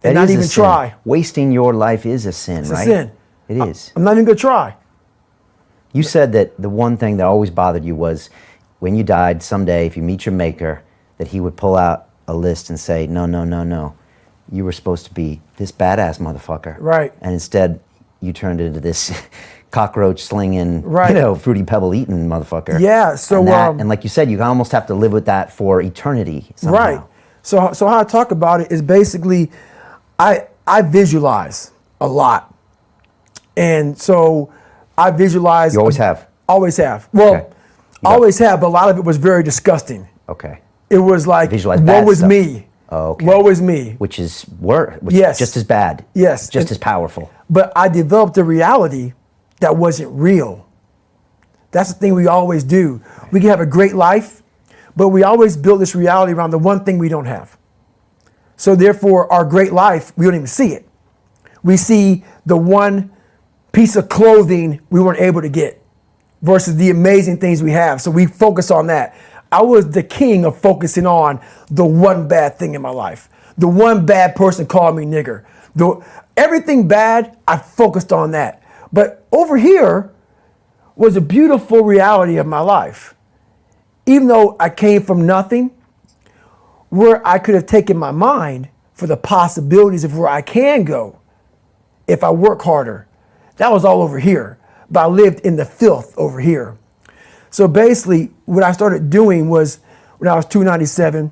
and That not is a even sin. try. Wasting your life is a sin, It's right? a sin. It is. I'm not even going to try. You said that the one thing that always bothered you was when you died someday, if you meet your maker, that he would pull out a list and say, no, no, no, no. You were supposed to be this badass motherfucker. Right. And instead, you turned into this cockroach slinging, Right. Fruity Pebble eating motherfucker. Yeah, so, and like you said, you almost have to live with that for eternity somehow. Right. So how I talk about it is basically, I visualize a lot. And so I visualize. You always have? Always have. Well, Okay. always have, but a lot of it was very disgusting. Okay. It was like, Visualize woe bad was stuff. me. Oh, okay. Woe was me. Which is worse. Yes. Just as bad. Yes. Just as powerful. But I developed a reality that wasn't real. That's the thing we always do. We can have a great life, but we always build this reality around the one thing we don't have. So therefore, our great life, we don't even see it. We see the one piece of clothing we weren't able to get versus the amazing things we have. So we focus on that. I was the king of focusing on the one bad thing in my life. The one bad person called me nigger. Everything bad, I focused on that. But over here was a beautiful reality of my life. Even though I came from nothing, where I could have taken my mind for the possibilities of where I can go if I work harder. That was all over here, but I lived in the filth over here. So basically, what I started doing was, when I was 297,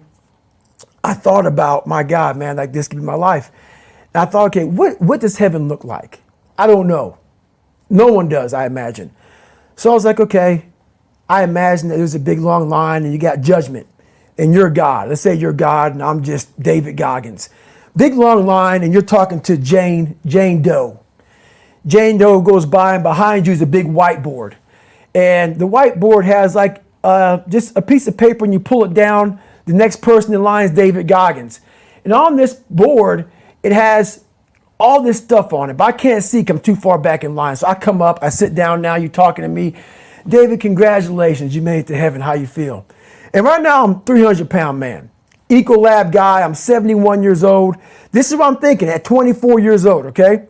I thought about, my God, man, like this could be my life. And I thought, okay, what does heaven look like? I don't know. No one does, I imagine. So I was like, okay, I imagine that there's a big long line and you got judgment and you're God. Let's say you're God and I'm just David Goggins. Big long line and you're talking to Jane Doe. Jane Doe goes by and behind you is a big whiteboard. And the whiteboard has like just a piece of paper and you pull it down. The next person in line is David Goggins. And on this board, it has all this stuff on it, but I can't see 'cause I'm too far back in line. So I come up, I sit down now, you're talking to me. David, congratulations, you made it to heaven, how you feel? And right now I'm a 300-pound man. Ecolab guy, I'm 71 years old. This is what I'm thinking at 24 years old, okay?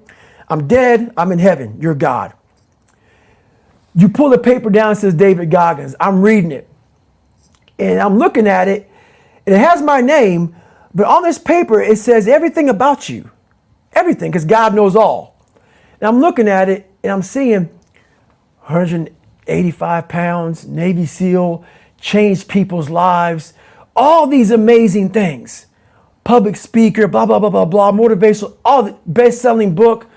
I'm dead, I'm in heaven, you're God. You pull the paper down, it says David Goggins. I'm reading it. And I'm looking at it, and it has my name, but on this paper it says everything about you. Everything, because God knows all. And I'm looking at it, and I'm seeing 185 pounds, Navy SEAL, changed people's lives, all these amazing things. Public speaker, blah, blah, blah, blah, blah, motivational, all the best-selling book.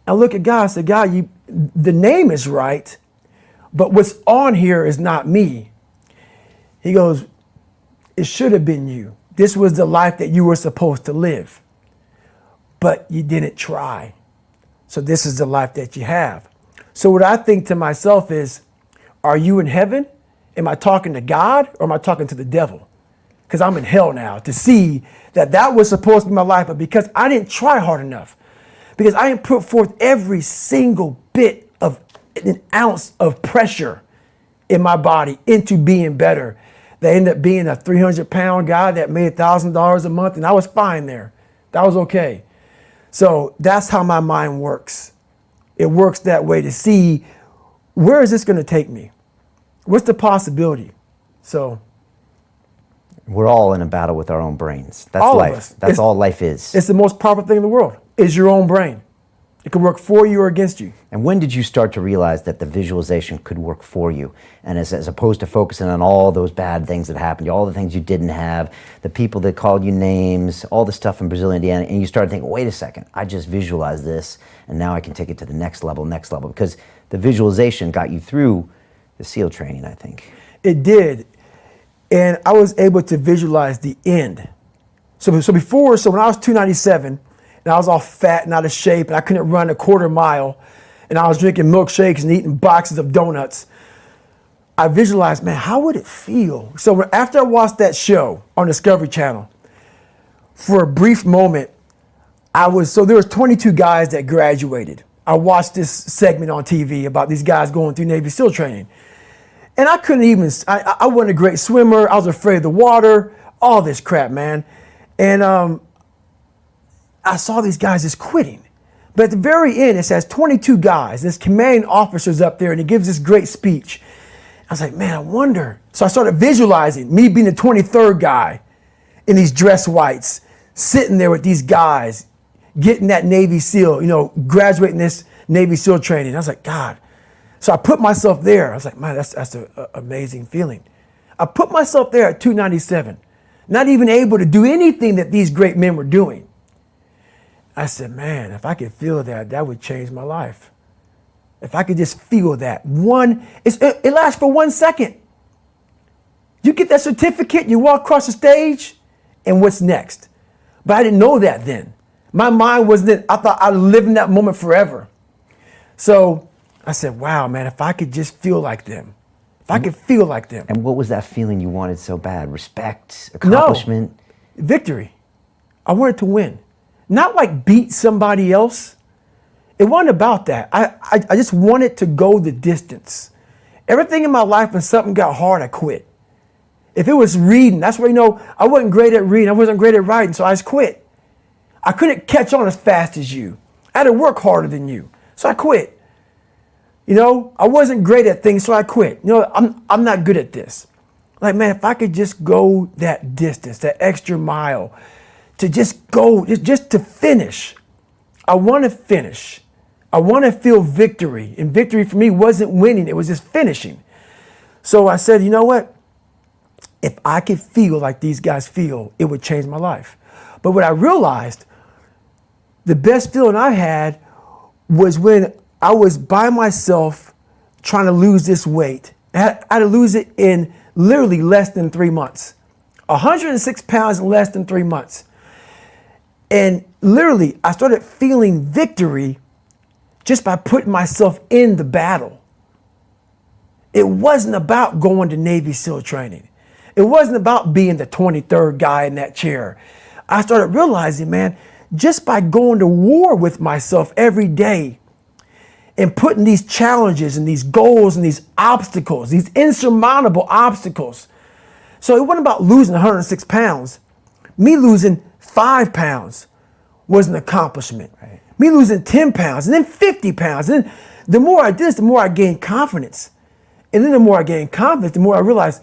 I look at God and say, God, the name is right, but what's on here is not me. He goes, it should have been you. This was the life that you were supposed to live, but you didn't try. So this is the life that you have. So what I think to myself is, are you in heaven? Am I talking to God or am I talking to the devil? Because I'm in hell now to see that was supposed to be my life, but because I didn't try hard enough, because I didn't put forth every single bit of an ounce of pressure in my body into being better, they ended up being a 300-pound guy that made $1,000 a month, and I was fine there. That was okay. So that's how my mind works. It works that way to see, where is this going to take me? What's the possibility? So we're all in a battle with our own brains. That's all life. of us. That's all life is. It's the most powerful thing in the world, is your own brain. It can work for you or against you. And when did you start to realize that the visualization could work for you? And as opposed to focusing on all those bad things that happened, all the things you didn't have, the people that called you names, all the stuff in Brazil, Indiana, and you started thinking, wait a second, I just visualized this, and now I can take it to the next level, because the visualization got you through the SEAL training, I think. It did. And I was able to visualize the end. So when I was 297, and I was all fat and out of shape, and I couldn't run a quarter mile, and I was drinking milkshakes and eating boxes of donuts, I visualized, man, how would it feel? So after I watched that show on Discovery Channel, for a brief moment, there was 22 guys that graduated. I watched this segment on TV about these guys going through Navy SEAL training. And I couldn't even, I wasn't a great swimmer. I was afraid of the water, all this crap, man. And I saw these guys just quitting. But at the very end, it says 22 guys. This commanding officer's up there and he gives this great speech. I was like, man, I wonder. So I started visualizing me being the 23rd guy in these dress whites, sitting there with these guys, getting that Navy SEAL, graduating this Navy SEAL training. I was like, God. So I put myself there. I was like, man, that's an amazing feeling. I put myself there at 297, not even able to do anything that these great men were doing. I said, man, if I could feel that, that would change my life. If I could just feel that. It lasts for 1 second. You get that certificate, you walk across the stage, and what's next? But I didn't know that then. My mind wasn't, I thought I'd live in that moment forever. So I said, wow, man, if I could just feel like them. If I could feel like them. And what was that feeling you wanted so bad? Respect, accomplishment? No, victory. I wanted to win. Not like beat somebody else. It wasn't about that. I just wanted to go the distance. Everything in my life, when something got hard, I quit. If it was reading, that's where, I wasn't great at reading. I wasn't great at writing, so I just quit. I couldn't catch on as fast as you. I had to work harder than you, so I quit. I wasn't great at things, so I quit. I'm not good at this. Like, man, if I could just go that distance, that extra mile, to just go, just to finish. I want to finish. I want to feel victory. And victory for me wasn't winning, it was just finishing. So I said, you know what? If I could feel like these guys feel, it would change my life. But what I realized, the best feeling I had was when I was by myself trying to lose this weight. I had to lose it in literally less than 3 months. 106 pounds in less than 3 months. And literally, I started feeling victory just by putting myself in the battle. It wasn't about going to Navy SEAL training. It wasn't about being the 23rd guy in that chair. I started realizing, man, just by going to war with myself every day and putting these challenges and these goals and these obstacles, these insurmountable obstacles. So it wasn't about losing 106 pounds. Me losing 5 pounds was an accomplishment. Right. Me losing 10 pounds and then 50 pounds. And then the more I did this, the more I gained confidence. And then the more I gained confidence, the more I realized,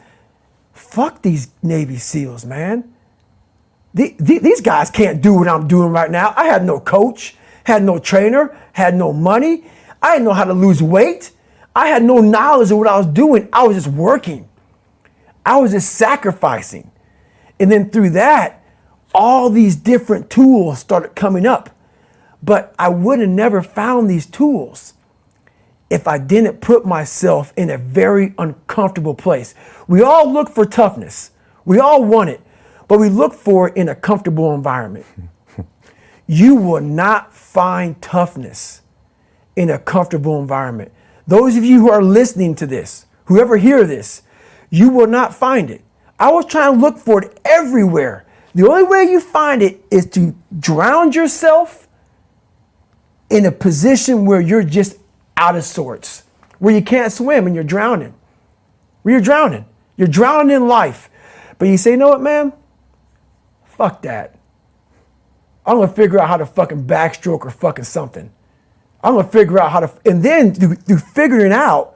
fuck these Navy SEALs, man. These guys can't do what I'm doing right now. I had no coach, had no trainer, had no money. I didn't know how to lose weight. I had no knowledge of what I was doing. I was just working. I was just sacrificing. And then through that, all these different tools started coming up. But I would have never found these tools if I didn't put myself in a very uncomfortable place. We all look for toughness. We all want it, but we look for it in a comfortable environment. You will not find toughness in a comfortable environment. Those of you who are listening to this, whoever hear this, you will not find it. I was trying to look for it everywhere. The only way you find it is to drown yourself in a position where you're just out of sorts, where you can't swim and you're drowning. Where you're drowning. You're drowning in life. But you say, you know what, man? Fuck that. I'm gonna figure out how to fucking backstroke or fucking something. I'm gonna figure out how to, and then through figuring out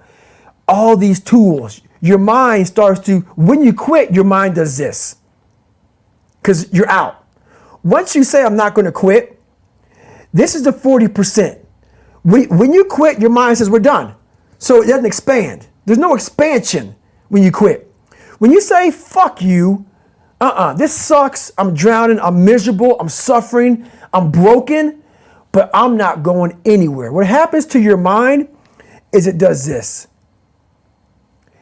all these tools, your mind starts to, when you quit, your mind does this. Because you're out. Once you say, I'm not gonna quit, this is the 40%. When you quit, your mind says, we're done. So it doesn't expand. There's no expansion when you quit. When you say, fuck you, this sucks, I'm drowning, I'm miserable, I'm suffering, I'm broken, but I'm not going anywhere. What happens to your mind is it does this.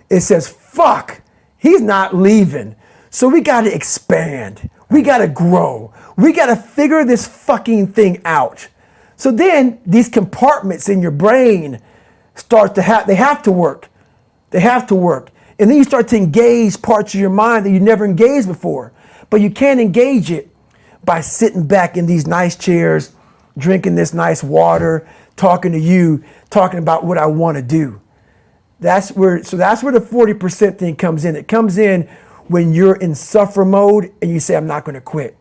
It says, fuck, he's not leaving. So we got to expand. We got to grow. We got to figure this fucking thing out. So then these compartments in your brain start to they have to work. They have to work. And then you start to engage parts of your mind that you never engaged before. But you can't engage it by sitting back in these nice chairs, drinking this nice water, talking to you, talking about what I want to do. That's where the 40% thing comes in. It comes in when you're in suffer mode and you say, I'm not going to quit.